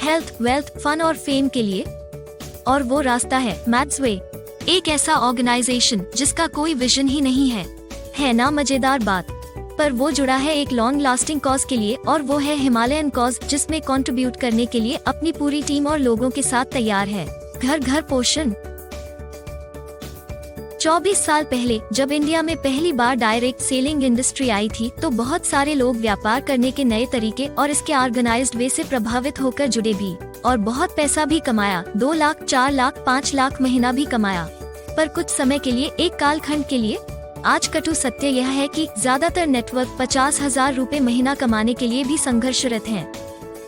Health, wealth, fun और fame के लिए। और वो रास्ता है मैथ्सवे, एक ऐसा ऑर्गेनाइजेशन जिसका कोई विजन ही नहीं है ना मजेदार बात। पर वो जुड़ा है एक लॉन्ग लास्टिंग कॉज के लिए, और वो है हिमालयन कॉज, जिसमें कंट्रीब्यूट करने के लिए अपनी पूरी टीम और लोगों के साथ तैयार है। घर घर पोषण। 24 साल पहले जब इंडिया में पहली बार डायरेक्ट सेलिंग इंडस्ट्री आई थी, तो बहुत सारे लोग व्यापार करने के नए तरीके और इसके ऑर्गेनाइज्ड वे से प्रभावित होकर जुड़े भी, और बहुत पैसा भी कमाया। 2 लाख, 4 लाख, 5 लाख महीना भी कमाया। पर कुछ समय के लिए, एक कालखंड के लिए। आज कटु सत्य यह है कि ज्यादातर नेटवर्क 50,000 रुपए महीना कमाने के लिए भी संघर्षरत हैं।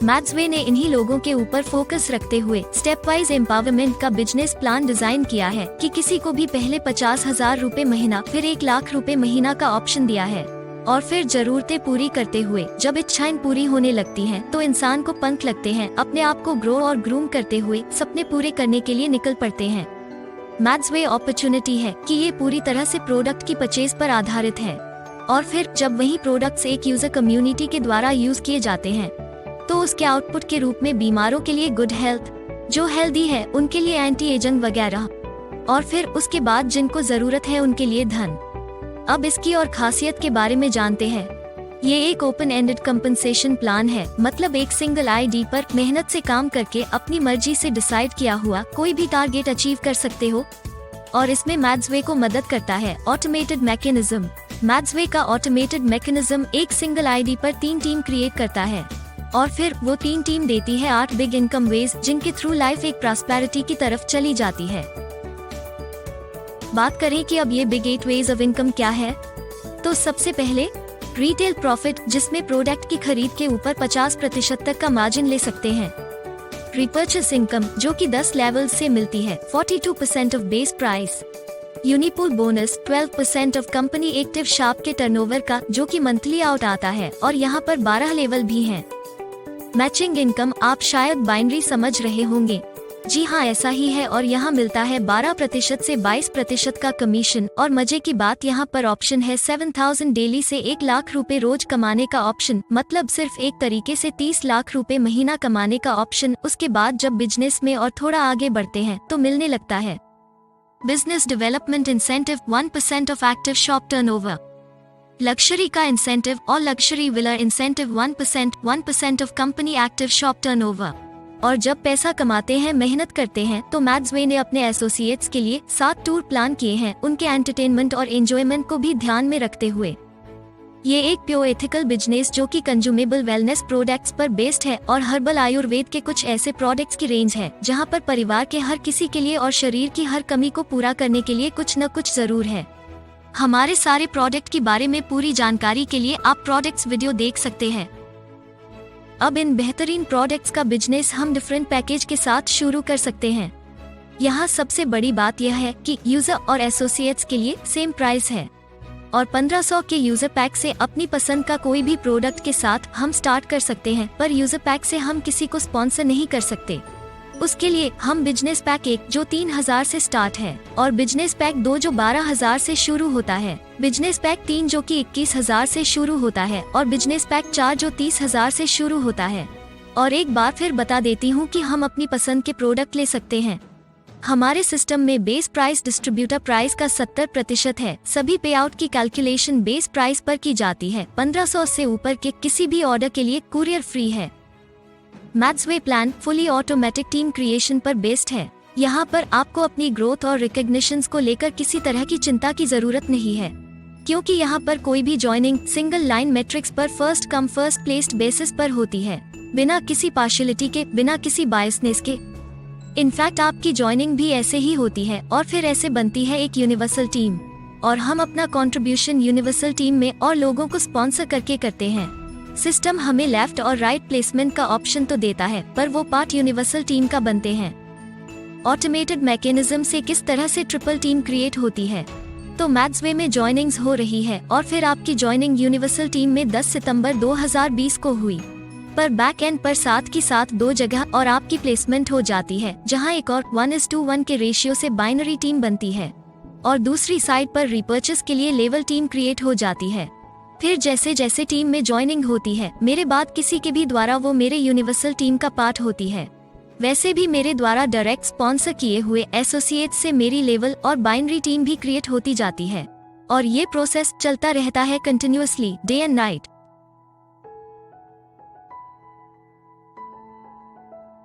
मैथ्सवे ने इन्हीं लोगों के ऊपर फोकस रखते हुए स्टेप वाइज एम्पावरमेंट का बिजनेस प्लान डिजाइन किया है कि किसी को भी पहले 50,000 रुपए महीना, फिर 1 लाख रुपए महीना का ऑप्शन दिया है। और फिर जरूरतें पूरी करते हुए जब इच्छाएं पूरी होने लगती हैं, तो इंसान को पंख लगते हैं। अपने आप को ग्रो और ग्रूम करते हुए सपने पूरे करने के लिए निकल पड़ते हैं। मैथ्सवे अपॉर्चुनिटी है कि ये पूरी तरह से प्रोडक्ट की परचेज पर आधारित है, और फिर जब वही प्रोडक्ट्स एक यूजर कम्युनिटी के द्वारा यूज किए जाते हैं, तो उसके आउटपुट के रूप में बीमारों के लिए गुड हेल्थ, जो हेल्दी है उनके लिए एंटी एजिंग वगैरह, और फिर उसके बाद जिनको जरूरत है उनके लिए धन। अब इसकी और खासियत के बारे में जानते हैं। ये एक ओपन एंडेड कंपनसेशन प्लान है, मतलब एक सिंगल आईडी पर मेहनत से काम करके अपनी मर्जी से डिसाइड किया हुआ कोई भी टारगेट अचीव कर सकते हो। और इसमें मैथ्सवे को मदद करता है ऑटोमेटेड मैकेनिज्म। मैथ्सवे का ऑटोमेटेड मैकेनिज्म एक सिंगल आईडी पर 3 टीम क्रिएट करता है, और फिर वो 3 टीम देती है 8 बिग इनकम वेज, जिनके थ्रू लाइफ एक प्रॉस्पेरिटी की तरफ चली जाती है। बात करें कि अब ये बिग 8 वेज ऑफ इनकम क्या है, तो सबसे पहले रिटेल प्रॉफिट, जिसमें प्रोडक्ट की खरीद के ऊपर 50% तक का मार्जिन ले सकते हैं। रिपर्चेस इनकम, जो कि 10 लेवल से मिलती है, 42% of base price. Unipool bonus, 12% of company active shop के टर्नओवर का, जो कि मंथली आउट आता है, और यहाँ पर 12 लेवल भी हैं। मैचिंग इनकम, आप शायद बाइनरी समझ रहे होंगे। जी हाँ, ऐसा ही है, और यहाँ मिलता है 12% से 22% का कमीशन। और मजे की बात यहाँ पर ऑप्शन है 7,000 डेली से 1 लाख रुपए रोज कमाने का ऑप्शन, मतलब सिर्फ एक तरीके से 30 लाख रुपए महीना कमाने का ऑप्शन। उसके बाद जब बिजनेस में और थोड़ा आगे बढ़ते हैं तो मिलने लगता है business development incentive, 1% of active shop turnover. Luxury का इंसेंटिव और luxury villa incentive 1% of company active shop turnover. और जब पैसा कमाते हैं, मेहनत करते हैं, तो मैथ्सवे ने अपने एसोसिएट्स के लिए 7 टूर प्लान किए हैं, उनके एंटरटेनमेंट और एंजॉयमेंट को भी ध्यान में रखते हुए। ये एक प्योर एथिकल बिजनेस जो कि कंज्यूमेबल वेलनेस प्रोडक्ट्स पर बेस्ड है, और हर्बल आयुर्वेद के कुछ ऐसे प्रोडक्ट्स की रेंज है जहाँ पर परिवार के हर किसी के लिए और शरीर की हर कमी को पूरा करने के लिए कुछ न कुछ जरूर है। हमारे सारे प्रोडक्ट के बारे में पूरी जानकारी के लिए आप प्रोडक्ट्स वीडियो देख सकते हैं। अब इन बेहतरीन प्रोडक्ट्स का बिजनेस हम डिफरेंट पैकेज के साथ शुरू कर सकते हैं। यहाँ सबसे बड़ी बात यह है कि यूजर और एसोसिएट्स के लिए सेम प्राइस है, और 1500 के यूजर पैक से अपनी पसंद का कोई भी प्रोडक्ट के साथ हम स्टार्ट कर सकते हैं। पर यूजर पैक से हम किसी को स्पॉन्सर नहीं कर सकते। उसके लिए हम बिजनेस पैक 1 जो 3,000 से स्टार्ट है, और बिजनेस पैक 2 जो 12,000 से शुरू होता है, बिजनेस पैक 3 जो कि 21,000 से शुरू होता है, और बिजनेस पैक 4 जो 30,000 से शुरू होता है। और एक बार फिर बता देती हूँ कि हम अपनी पसंद के प्रोडक्ट ले सकते हैं। हमारे सिस्टम में बेस प्राइस डिस्ट्रीब्यूटर प्राइस का 70% है। सभी पे आउट की कैलकुलेशन बेस प्राइस पर की जाती है। 1500 से ऊपर के किसी भी ऑर्डर के लिए कुरियर फ्री है। मैथ्सवे plan fully automatic team creation पर बेस्ड है। यहाँ पर आपको अपनी ग्रोथ और रिकॉग्निशंस को लेकर किसी तरह की चिंता की जरूरत नहीं है, क्योंकि यहाँ पर कोई भी जॉइनिंग सिंगल लाइन मैट्रिक्स पर first come first placed basis पर होती है, बिना किसी पार्शियलिटी के, बिना किसी बायसनेस के। इनफैक्ट आपकी जॉइनिंग भी ऐसे ही होती है, और फिर ऐसे बनती है एक यूनिवर्सल टीम। और हम अपना कंट्रीब्यूशन यूनिवर्सल टीम में और लोगों को स्पॉन्सर करके करते हैं। सिस्टम हमें लेफ्ट और राइट प्लेसमेंट का ऑप्शन तो देता है, पर वो पार्ट यूनिवर्सल टीम का बनते हैं। ऑटोमेटेड मैकेनिज्म से किस तरह से ट्रिपल टीम क्रिएट होती है, तो मैथ्सवे में जॉइनिंग्स हो रही है, और फिर आपकी जॉइनिंग यूनिवर्सल टीम में 10 सितंबर 2020 को हुई। पर बैक एंड पर साथ की साथ 2 जगह और आपकी प्लेसमेंट हो जाती है, जहां एक और 1:1 के रेशियो से बाइनरी टीम बनती है, और दूसरी साइड पर रिपर्चेस के लिए लेवल टीम क्रिएट हो जाती है। फिर जैसे जैसे टीम में ज्वाइनिंग होती है, मेरे बाद किसी के भी द्वारा वो मेरे यूनिवर्सल टीम का पार्ट होती है। वैसे भी मेरे द्वारा डायरेक्ट स्पॉन्सर किए हुए एसोसिएट से मेरी लेवल और बाइनरी टीम भी क्रिएट होती जाती है और ये प्रोसेस चलता रहता है continuously, day and night.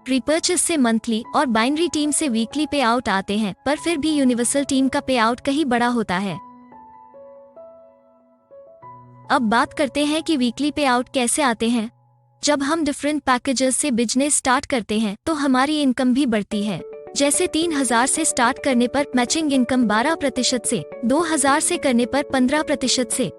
Repurchase से मंथली और बाइनरी टीम से वीकली पे आउट आते हैं, पर फिर भी यूनिवर्सल टीम का पे आउट कहीं बड़ा होता है। अब बात करते हैं कि वीकली पे आउट कैसे आते हैं। जब हम डिफरेंट पैकेजेस से बिजनेस स्टार्ट करते हैं तो हमारी इनकम भी बढ़ती है। जैसे 3000 से स्टार्ट करने पर मैचिंग इनकम 12% से, 2000 से करने पर 15% से,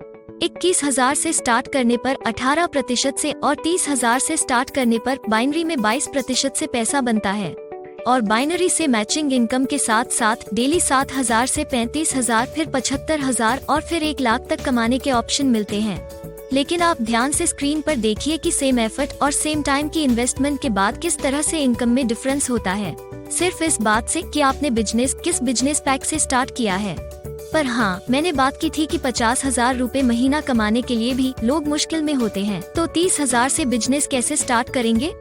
21,000 से स्टार्ट करने पर 18% से और 30,000 से स्टार्ट करने पर बाइनरी में 22% से पैसा बनता है। और बाइनरी से मैचिंग इनकम के साथ साथ डेली 7,000 से 35,000, फिर 75,000 और फिर 1 लाख तक कमाने के ऑप्शन मिलते हैं। लेकिन आप ध्यान से स्क्रीन पर देखिए कि सेम एफर्ट और सेम टाइम की इन्वेस्टमेंट के बाद किस तरह से इनकम में डिफरेंस होता है, सिर्फ इस बात से कि आपने बिजनेस किस बिजनेस पैक से स्टार्ट किया है। पर हाँ, मैंने बात की थी कि 50,000 रूपए महीना कमाने के लिए भी लोग मुश्किल में होते हैं, तो 30,000 से बिजनेस कैसे स्टार्ट करेंगे?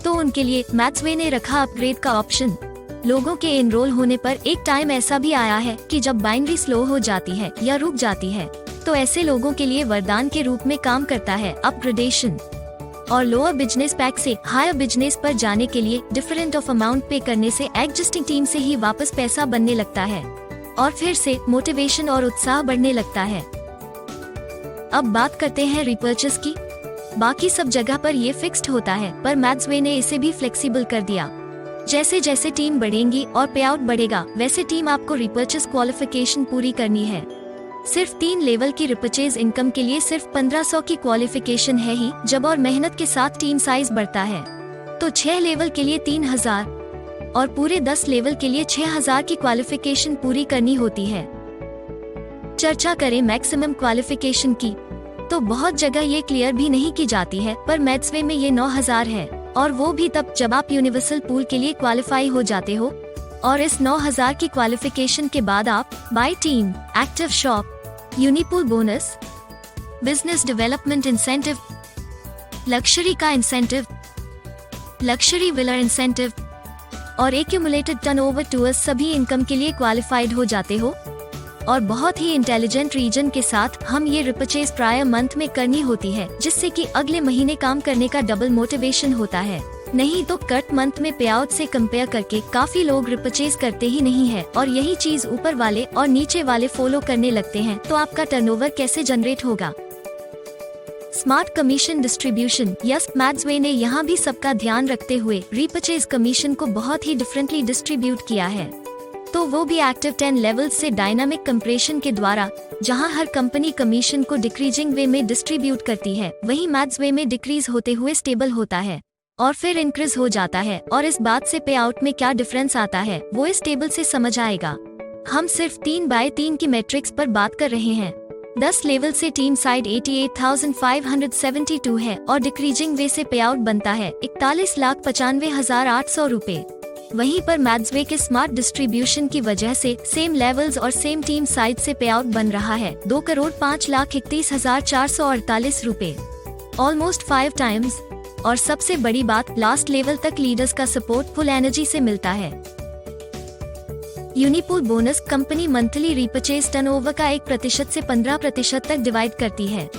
तो उनके लिए मैथ्सवे ने रखा अपग्रेड का ऑप्शन। लोगों के एनरोल होने पर एक टाइम ऐसा भी आया है कि जब बाइनरी स्लो हो जाती है या रुक जाती है, तो ऐसे लोगों के लिए वरदान के रूप में काम करता है अपग्रेडेशन। और लोअर बिजनेस पैक से हायर बिजनेस पर जाने के लिए डिफरेंट ऑफ अमाउंट पे करने से एग्जिस्टिंग टीम से ही वापस पैसा बनने लगता है और फिर से मोटिवेशन और उत्साह बढ़ने लगता है। अब बात करते हैं रिपर्चेस की। बाकी सब जगह पर ये फिक्स्ड होता है, पर मैथ्सवे ने इसे भी फ्लेक्सिबल कर दिया। जैसे जैसे टीम बढ़ेंगी और पे आउट बढ़ेगा, वैसे टीम आपको रिपर्चेस क्वालिफिकेशन पूरी करनी है। सिर्फ 3 लेवल की रिपर्चेज इनकम के लिए सिर्फ 1500 की क्वालिफिकेशन है ही, जब और मेहनत के साथ टीम साइज बढ़ता है तो 6 लेवल के लिए 3000 और पूरे 10 लेवल के लिए 6000 की क्वालिफिकेशन पूरी करनी होती है। चर्चा करें मैक्सिमम क्वालिफिकेशन की, तो बहुत जगह ये क्लियर भी नहीं की जाती है, पर मैथ्सवे में ये 9000 है और वो भी तब जब आप यूनिवर्सल पूल के लिए क्वालिफाई हो जाते हो। और इस 9000 की क्वालिफिकेशन के बाद आप by team, active shop, unipool bonus, business development incentive, luxury का इंसेंटिव, लक्जरी विला इंसेंटिव और एक्यूमुलेटेड टर्नओवर टूअर्स सभी इनकम के लिए क्वालिफाइड हो जाते हो। और बहुत ही इंटेलिजेंट रीजन के साथ हम ये रिपर्चेज प्रायर मंथ में करनी होती है, जिससे कि अगले महीने काम करने का डबल मोटिवेशन होता है। नहीं तो कट मंथ में पे आउट से कंपेयर करके काफी लोग रिपर्चेज करते ही नहीं है और यही चीज ऊपर वाले और नीचे वाले फॉलो करने लगते हैं, तो आपका टर्नओवर कैसे जनरेट होगा? Smart commission distribution. यस, मैथ्सवे ने यहाँ भी सबका ध्यान रखते हुए रिपर्चेज कमीशन को बहुत ही डिफरेंटली डिस्ट्रीब्यूट किया है, तो वो भी एक्टिव 10 लेवल्स से डायनामिक कंप्रेशन के द्वारा। जहां हर कंपनी कमीशन को डिक्रीजिंग वे में डिस्ट्रीब्यूट करती है, वहीं मैथ्सवे में डिक्रीज होते हुए स्टेबल होता है और फिर इंक्रीज हो जाता है। और इस बात से पे आउट में क्या डिफरेंस आता है वो इस टेबल से समझ आएगा। हम सिर्फ 3/3 की मैट्रिक्स पर बात कर रहे हैं। 10 लेवल से टीम साइड 88,572 है और डिक्रीजिंग वे से पे आउट बनता है 41,95,800 रूपए। वहीं पर मैथ्सवे के स्मार्ट डिस्ट्रीब्यूशन की वजह से सेम लेवल्स और सेम टीम साइड से पे आउट बन रहा है 2,05,31,448 रूपए, ऑलमोस्ट 5 टाइम्स। और सबसे बड़ी बात, लास्ट लेवल तक लीडर्स का सपोर्ट फुल एनर्जी से मिलता है। Unipool bonus company monthly repurchase turnover का 1% से 15% तक डिवाइड करती है।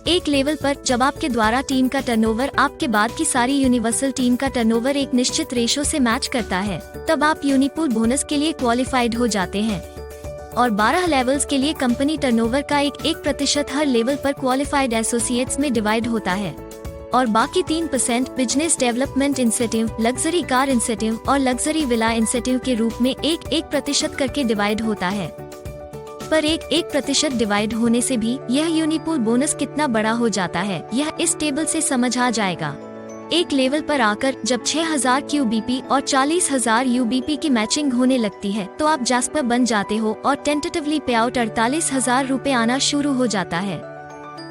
एक लेवल पर जब आपके द्वारा टीम का टर्नओवर आपके बाद की सारी यूनिवर्सल टीम का टर्नओवर एक निश्चित रेशो से मैच करता है, तब आप यूनिपूल बोनस के लिए क्वालिफाइड हो जाते हैं। और 12 लेवल्स के लिए कंपनी टर्नओवर का 1% हर लेवल पर क्वालिफाइड एसोसिएट्स में डिवाइड होता है और बाकी 3% business development incentive, luxury car incentive और लग्जरी विला इंसेंटिव के रूप में 1% करके डिवाइड होता है। पर 1% डिवाइड होने से भी यह यूनिपूल बोनस कितना बड़ा हो जाता है, यह इस टेबल से समझ आ जाएगा। एक लेवल पर आकर जब 6000 QBP और 40,000 UBP की मैचिंग होने लगती है, तो आप जास्पर बन जाते हो और टेंटेटिवली पे आउट 48,000 रूपए आना शुरू हो जाता है।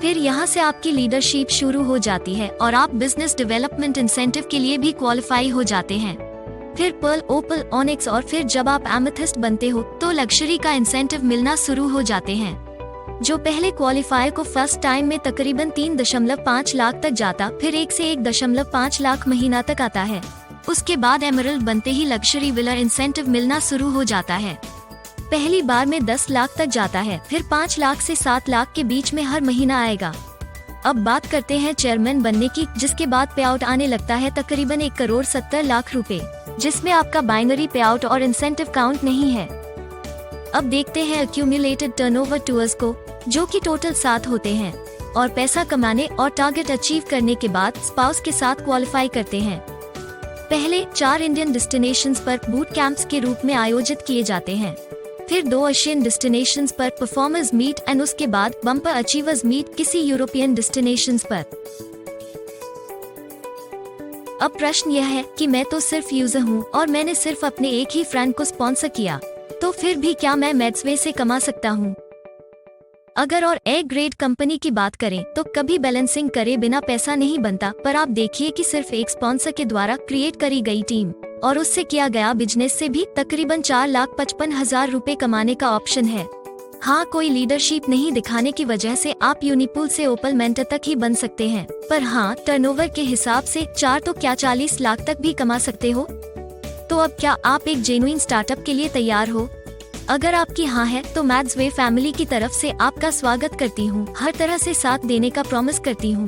फिर यहाँ से आपकी लीडरशिप शुरू हो जाती है और आप बिजनेस डेवलपमेंट इंसेंटिव के लिए भी क्वालिफाई हो जाते हैं। फिर पर्ल, ओपल, ऑनिक्स और फिर जब आप एमेथिस्ट बनते हो तो लग्जरी का इंसेंटिव मिलना शुरू हो जाते हैं। जो पहले क्वालिफायर को फर्स्ट टाइम में तकरीबन 3.5 लाख तक जाता, फिर 1 से 1.5 लाख महीना तक आता है। उसके बाद एमरल्ड बनते ही लग्जरी विला इंसेंटिव मिलना शुरू हो जाता है। पहली बार में 10 लाख तक जाता है, फिर 5 लाख से 7 लाख के बीच में हर महीना आएगा। अब बात करते हैं चेयरमैन बनने की, जिसके बाद पे आउट आने लगता है तकरीबन 1,70,00,000 रुपए, जिसमें आपका बाइनरी पे आउट और इंसेंटिव काउंट नहीं है। अब देखते हैं एक्यूमुलेटेड टर्नओवर टूर्स को, जो कि टोटल 7 होते हैं और पैसा कमाने और टारगेट अचीव करने के बाद स्पाउस के साथ क्वालिफाई करते हैं। पहले 4 इंडियन डेस्टिनेशंस पर बूट कैंप्स के रूप में आयोजित किए जाते हैं, फिर 2 एशियन डेस्टिनेशंस पर परफॉर्मर्स मीट एंड उसके बाद बम्पर अचीवर्स मीट किसी यूरोपियन डेस्टिनेशंस पर। अब प्रश्न यह है कि मैं तो सिर्फ यूजर हूँ और मैंने सिर्फ अपने एक ही फ्रेंड को स्पॉन्सर किया, तो फिर भी क्या मैं मैड्सवे से कमा सकता हूँ? अगर और ए ग्रेड कंपनी की बात करें तो कभी बैलेंसिंग करे बिना पैसा नहीं बनता, पर आप देखिए कि सिर्फ एक स्पॉन्सर के द्वारा क्रिएट करी गई टीम और उससे किया गया बिजनेस से भी तकरीबन 4,55,000 रुपए कमाने का ऑप्शन है। हाँ, कोई लीडरशिप नहीं दिखाने की वजह से आप यूनिपूल से ओपल मेंटर तक ही बन सकते हैं, पर हाँ, टर्नओवर के हिसाब से 4 तो क्या 40 लाख तक भी कमा सकते हो। तो अब क्या आप एक जेन्युइन स्टार्टअप के लिए तैयार हो? अगर आपकी हाँ है तो मैड्सवे फैमिली की तरफ से आपका स्वागत करती हूँ, हर तरह से साथ देने का प्रॉमिस करती हूँ।